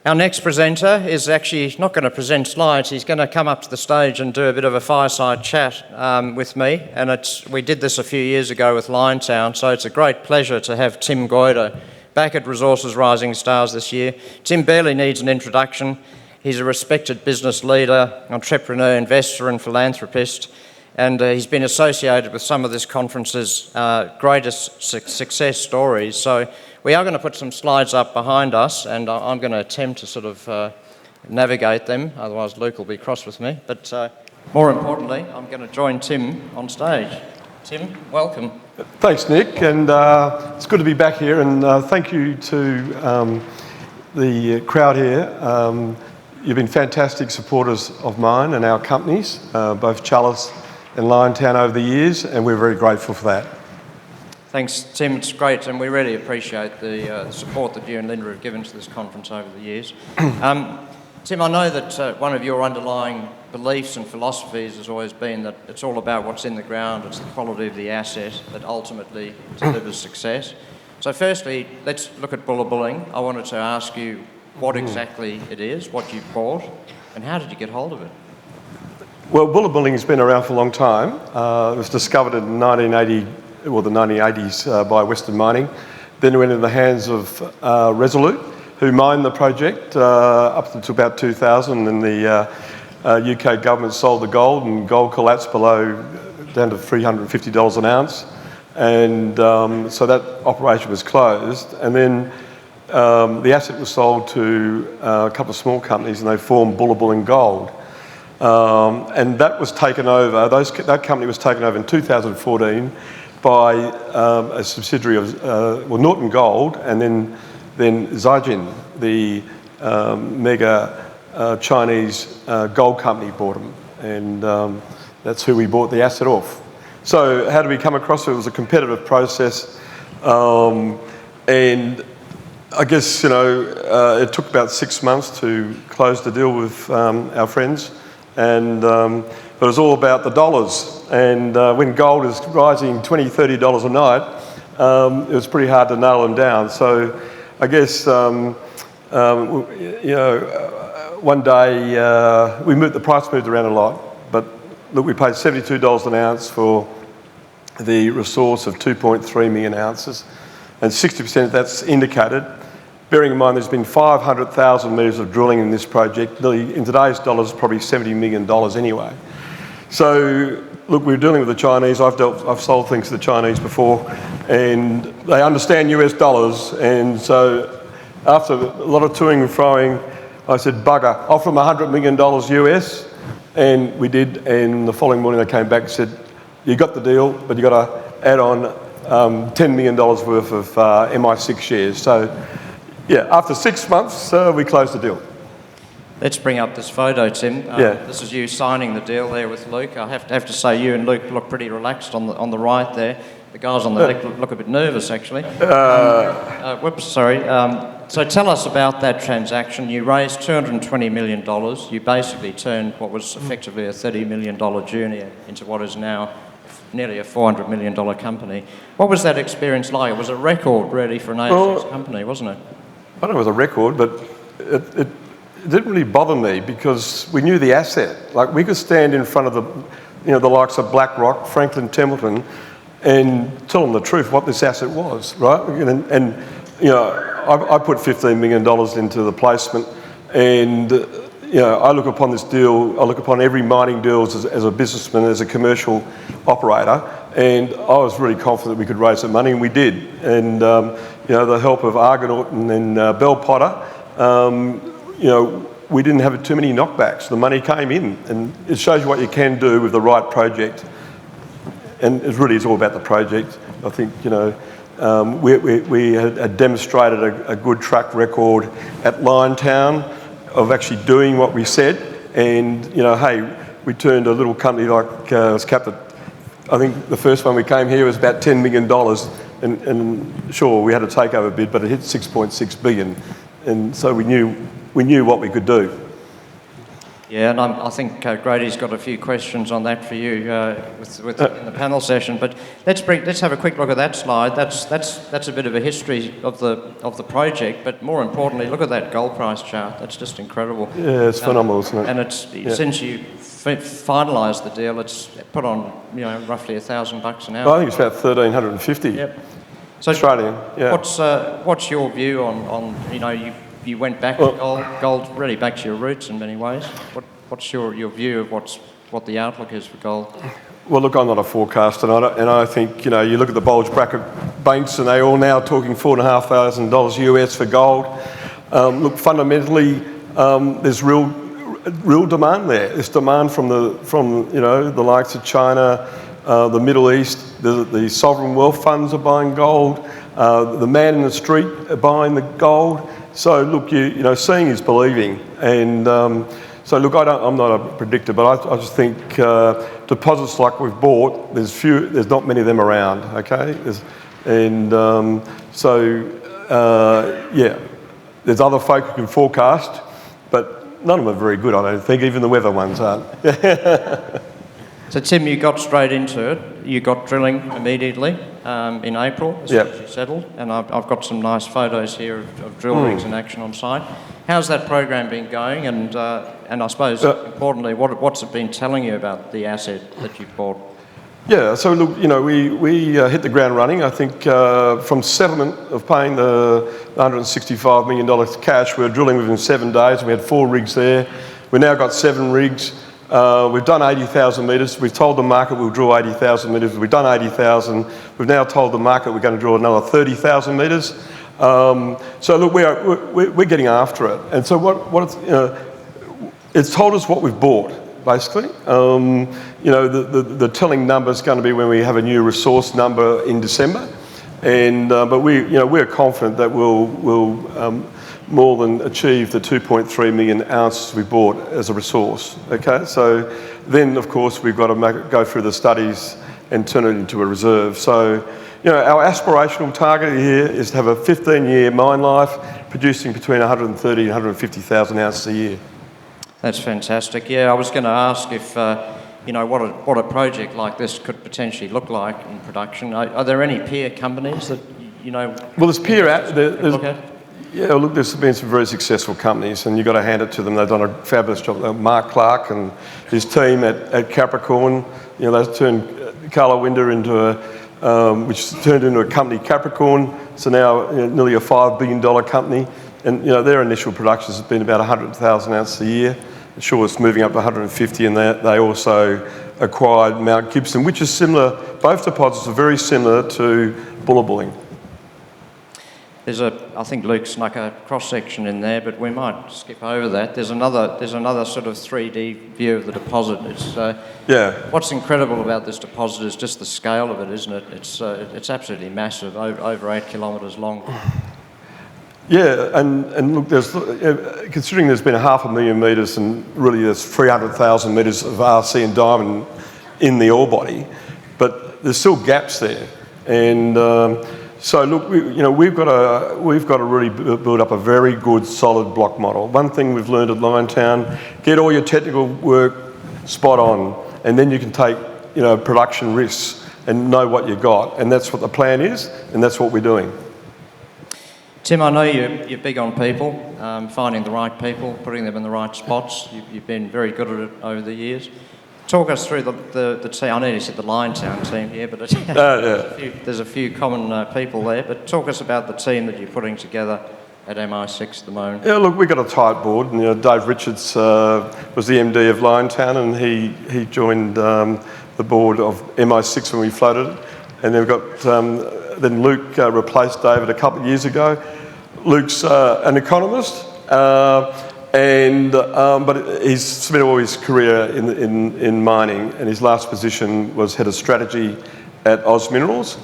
Our next presenter is actually not going to present slides. He's going to come up to the stage and do a bit of a fireside chat with me. And we did this a few years ago with Liontown, so it's a great pleasure to have Tim Goyder back at Resources Rising Stars this year. Tim barely needs an introduction. He's a respected business leader, entrepreneur, investor and philanthropist. And he's been associated with some of this conference's greatest success stories. So we are going to put some slides up behind us, and I'm going to attempt to sort of navigate them, otherwise Luke will be cross with me. But more importantly, I'm going to join Tim on stage. Tim, welcome. Thanks, Nick, and it's good to be back here, and thank you to the crowd here. You've been fantastic supporters of mine and our companies, both Chalice and Liontown over the years, and we're very grateful for that. Thanks, Tim. It's great, and we really appreciate the support that you and Linda have given to this conference over the years. Tim, I know that one of your underlying beliefs and philosophies has always been that it's all about what's in the ground, it's the quality of the asset that ultimately delivers success. So firstly, let's look at Bullabulling. I wanted to ask you what exactly it is, what you bought, and how did you get hold of it? Well, Bullabulling has been around for a long time. It was discovered in the 1980s by Western Mining. Then it went into the hands of Resolute, who mined the project up to about 2000, and the UK government sold the gold, and gold collapsed down to $350 an ounce. And so that operation was closed. And then the asset was sold to a couple of small companies, and they formed Bullabulling Gold. And that was taken over, that company was taken over in 2014 by a subsidiary of Norton Gold, and then Zijin, the mega Chinese gold company, bought them. And that's who we bought the asset off. So how did we come across it? It was a competitive process. And I guess, it took about 6 months to close the deal with our friends. And it was all about the dollars. And when gold is rising $20, $30 a night, it was pretty hard to nail them down. So I guess, one day the price moved around a lot. But look, we paid $72 an ounce for the resource of 2.3 million ounces. And 60% of that's indicated. Bearing in mind there's been 500,000 metres of drilling in this project. In today's dollars, probably $70 million anyway. So, look, we're dealing with the Chinese. I've sold things to the Chinese before, and they understand US dollars. And so, after a lot of toing and froing, I said, bugger, offer them $100 million US, and we did. And the following morning they came back and said, you got the deal, but you got to add on $10 million worth of MI6 shares. So, yeah, after 6 months, we closed the deal. Let's bring up this photo, Tim. This is you signing the deal there with Luke. I have to say, you and Luke look pretty relaxed on the right there. The guys on the left look a bit nervous, actually. Whoops, sorry. So tell us about that transaction. You raised $220 million. You basically turned what was effectively a $30 million junior into what is now nearly a $400 million company. What was that experience like? It was a record, really, for an ASX company, wasn't it? I don't know if it was a record, but it didn't really bother me because we knew the asset. Like, we could stand in front of the likes of BlackRock, Franklin Templeton, and tell them the truth, what this asset was, right? And I put $15 million into the placement, and I look upon this deal, I look upon every mining deal as a businessman, as a commercial operator, and I was really confident we could raise the money, and we did. And the help of Argonaut and then Bell Potter, we didn't have too many knockbacks. The money came in, and it shows you what you can do with the right project. And it really is all about the project. I think, we had demonstrated a good track record at Liontown of actually doing what we said. And, hey, we turned a little company like was capped at, I think the first one we came here was about $10 million. And sure, we had a takeover bid, but it hit 6.6 billion. And so we knew what we could do. Yeah, and I think Grady's got a few questions on that for you in the panel session. But let's have a quick look at that slide. That's a bit of a history of the project. But more importantly, look at that gold price chart. That's just incredible. Yeah, it's phenomenal, isn't it? And since you finalised the deal, it's put on roughly $1,000 an hour. Well, I think it's about 1,350. Yep. So Australian. Yeah. What's your view on you went back to gold, really back to your roots in many ways. What's your view of what the outlook is for gold? Well, look, I'm not a forecaster, and I think you look at the bulge bracket banks, and they're all now talking $4,500 US for gold. Look, fundamentally, there's real demand there. There's demand from the likes of China, the Middle East. The sovereign wealth funds are buying gold. The man in the street are buying the gold. So look, seeing is believing, and so look, I'm not a predictor, but I just think deposits like we've bought, there's not many of them around. Okay, there's other folk who can forecast, but none of them are very good. I don't think even the weather ones aren't. So Tim, you got straight into it. You got drilling immediately in April, as soon as you settled, and I've got some nice photos here of drill rigs in action on site. How's that program been going? And I suppose importantly, what's it been telling you about the asset that you've bought? Yeah, so look, we hit the ground running. I think from settlement of paying the $165 million cash, we were drilling within 7 days. We had 4 rigs there. We've now got 7 rigs. We've done 80,000 metres. We've told the market we'll drill 80,000 metres. We've done 80,000. We've now told the market we're going to drill another 30,000 metres. So look, we're getting after it. And so it's told us what we've bought, basically. The telling number is going to be when we have a new resource number in December. And but we're confident that we'll more than achieve the 2.3 million ounces we bought as a resource. Okay, so then of course we've got to go through the studies and turn it into a reserve. So our aspirational target here is to have a 15-year mine life, producing between 130 and 150,000 ounces a year. That's fantastic. Yeah, I was going to ask if what a project like this could potentially look like in production. Are there any peer companies that Well, there's peer out there. Yeah, look, there's been some very successful companies, and you've got to hand it to them. They've done a fabulous job. Mark Clark and his team at Capricorn, they've turned Carla Winder into which turned into a company, Capricorn. So now nearly a $5 billion company, and their initial production has been about 100,000 ounces a year. Sure, it's moving up to 150, and they also acquired Mount Gibson, which is similar. Both deposits are very similar to Bullabulling. I think Luke snuck a cross-section in there, but we might skip over that. There's another sort of 3D view of the deposit. What's incredible about this deposit is just the scale of it, isn't it? It's absolutely massive, over 8 kilometres long. Yeah, and look, considering there's been 500,000 metres and really there's 300,000 metres of RC and diamond in the ore body, but there's still gaps there, and. So look, we've got to really build up a very good, solid block model. One thing we've learned at Liontown: get all your technical work spot on, and then you can take production risks and know what you've got. And that's what the plan is, and that's what we're doing. Tim, I know you're big on people, finding the right people, putting them in the right spots. You've been very good at it over the years. Talk us through the team. I know you said the Liontown team here, but there's a few common people there. But talk us about the team that you're putting together at MI6 at the moment. Yeah, look, we've got a tight board. And, Dave Richards was the MD of Liontown, and he joined the board of MI6 when we floated it. And then we've got then Luke replaced David a couple of years ago. Luke's an economist. But he's spent all his career in mining, and his last position was head of strategy at Oz Minerals.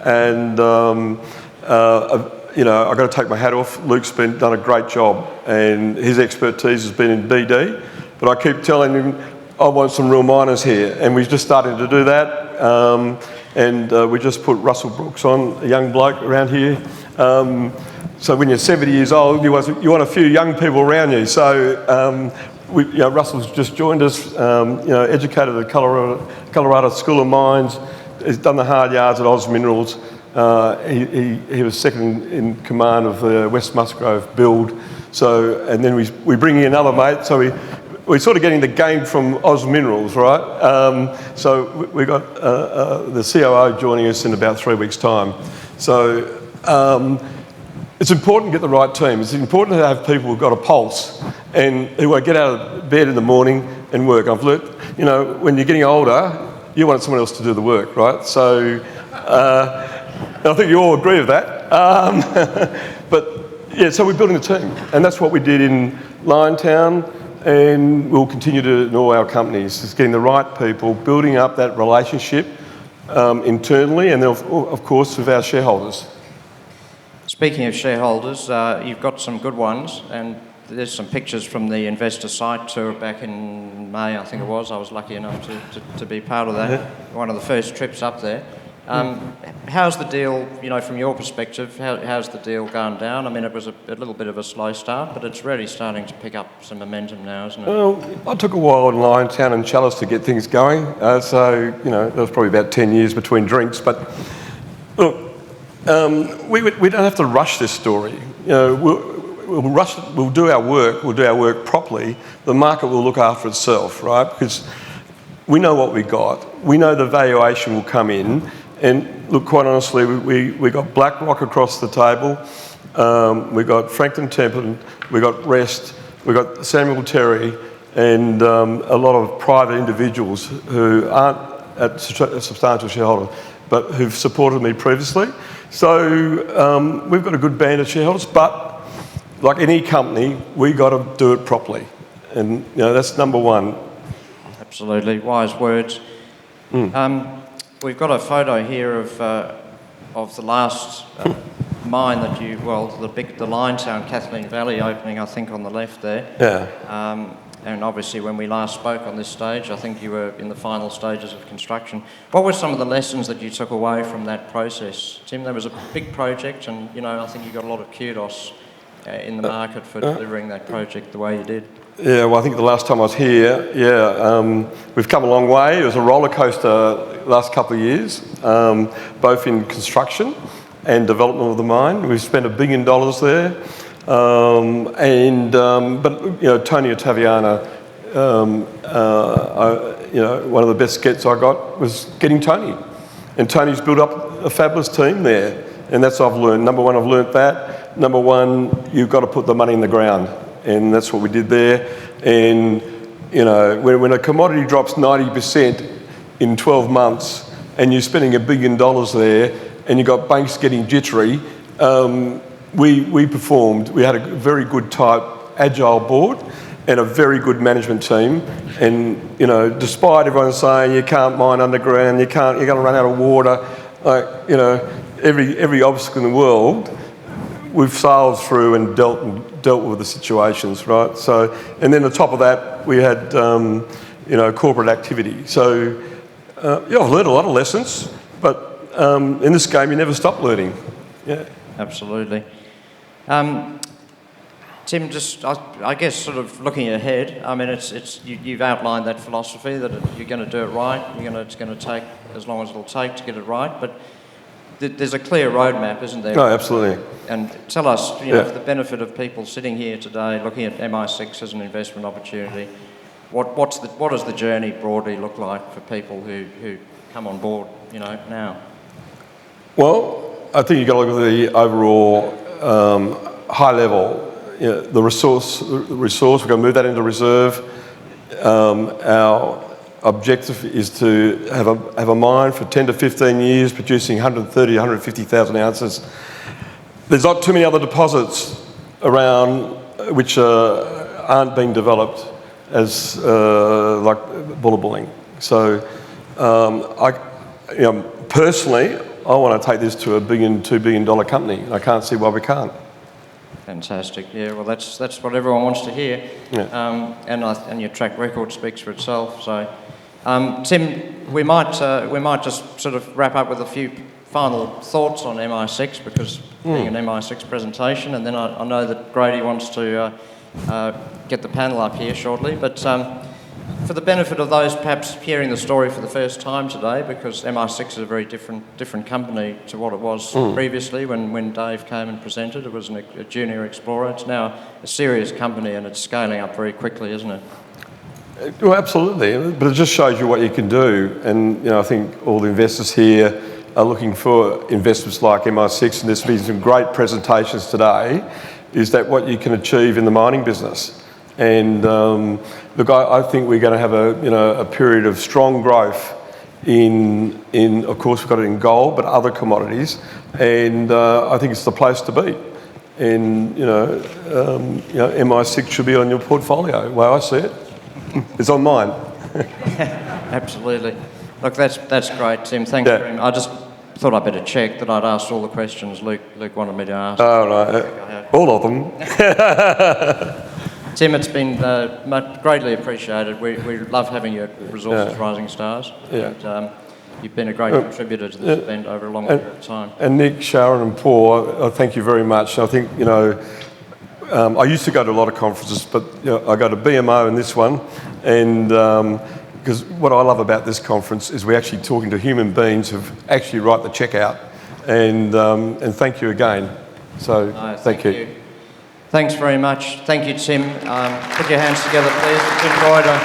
And I've got to take my hat off. Luke's done a great job, and his expertise has been in BD. But I keep telling him I want some real miners here, and we're just starting to do that. We just put Russell Brooks on, a young bloke around here. So when you're 70 years old, you want a few young people around you. So Russell's just joined us, educated at Colorado School of Mines. He's done the hard yards at Oz Minerals. He was second in command of the West Musgrave build. So, and then we bring in another mate. So we're sort of getting the game from Oz Minerals, right? So we got the COO joining us in about 3 weeks' time. So it's important to get the right team. It's important to have people who've got a pulse and who won't get out of bed in the morning and work. I've learnt, when you're getting older, you want someone else to do the work, right? So I think you all agree with that. So we're building a team, and that's what we did in Liontown, and we'll continue to in all our companies. It's getting the right people, building up that relationship internally, and then of course with our shareholders. Speaking of shareholders, you've got some good ones, and there's some pictures from the investor site tour back in May, I think it was. I was lucky enough to be part of that, one of the first trips up there. How's the deal, from your perspective, how's the deal gone down? I mean, it was a little bit of a slow start, but it's really starting to pick up some momentum now, isn't it? Well, I took a while in Liontown and Chalice to get things going, so, there was probably about 10 years between drinks, but look, we don't have to rush this story. We'll do our work properly. The market will look after itself, right? Because we know what we got. We know the valuation will come in. And look, quite honestly, we got BlackRock across the table. We got Franklin Templeton. We got Rest. We got Samuel Terry, and a lot of private individuals who aren't a substantial shareholder, but who've supported me previously. So we've got a good band of shareholders, but like any company, we got to do it properly, and that's number one. Absolutely, wise words. We've got a photo here of the last mine that the Liontown Kathleen Valley opening, I think, on the left there. Yeah. And obviously, when we last spoke on this stage, I think you were in the final stages of construction. What were some of the lessons that you took away from that process, Tim? There was a big project, and I think you got a lot of kudos in the market for delivering that project the way you did. Yeah, well, I think the last time I was here, we've come a long way. It was a roller coaster last couple of years, both in construction and development of the mine. We've spent $1 billion there, but Tony Ottaviano, one of the best gets I got was getting Tony, and Tony's built up a fabulous team there, and that's what I've learned. Number one, I've learnt that. Number one, you've got to put the money in the ground. And that's what we did there. And, when a commodity drops 90% in 12 months and you're spending $1 billion there and you've got banks getting jittery, we performed. We had a very good type agile board and a very good management team. And, despite everyone saying you can't mine underground, you're going to run out of water, every obstacle in the world, we've sailed through and dealt with the situations, right? So, and then on top of that, we had, corporate activity. So, I've learned a lot of lessons, but in this game, you never stop learning. Yeah, absolutely. Tim, just I guess sort of looking ahead. I mean, you've outlined that philosophy that you're going to do it right. It's going to take as long as it'll take to get it right, but there's a clear roadmap, isn't there? Oh, absolutely. And tell us, for the benefit of people sitting here today looking at MI6 as an investment opportunity, what does the journey broadly look like for people who come on board, now? Well, I think you've got to look at the overall high level. The resource, we've got to move that into reserve. Our objective is to have a mine for 10 to 15 years producing 130, 150,000 ounces. There's not too many other deposits around which aren't being developed as like Bullabulling. So personally, I want to take this to $1 billion, $2 billion company. I can't see why we can't. Fantastic. Yeah, well, that's what everyone wants to hear. Yeah. And your track record speaks for itself. So, Tim, we might just sort of wrap up with a few final thoughts on MI6, because being an MI6 presentation, and then I know that Grady wants to get the panel up here shortly. But for the benefit of those perhaps hearing the story for the first time today, because MI6 is a very different company to what it was previously when Dave came and presented. It was a junior explorer. It's now a serious company and it's scaling up very quickly, isn't it? Well, absolutely, but it just shows you what you can do. And I think all the investors here are looking for investments like MI6, and there's been some great presentations today, is that what you can achieve in the mining business. And look, I think we're going to have a period of strong growth in of course we've got it in gold, but other commodities, and I think it's the place to be. And MI6 should be on your portfolio. Well, I see it. It's on mine. Absolutely. Look, that's great, Tim. Thanks very much. I just thought I'd better check that I'd asked all the questions Luke wanted me to ask. Oh, right. All of them. Tim, it's been greatly appreciated. We love having you at Resources Rising Stars. Yeah. And, you've been a great contributor to this event over a long period of time. And Nick, Sharon and Paul, thank you very much. I think, I used to go to a lot of conferences, but I go to BMO in this one, and because what I love about this conference is we're actually talking to human beings who actually write the check out, and thank you again. So thank you. Thanks very much. Thank you, Tim. Put your hands together, please. Tim Ryder.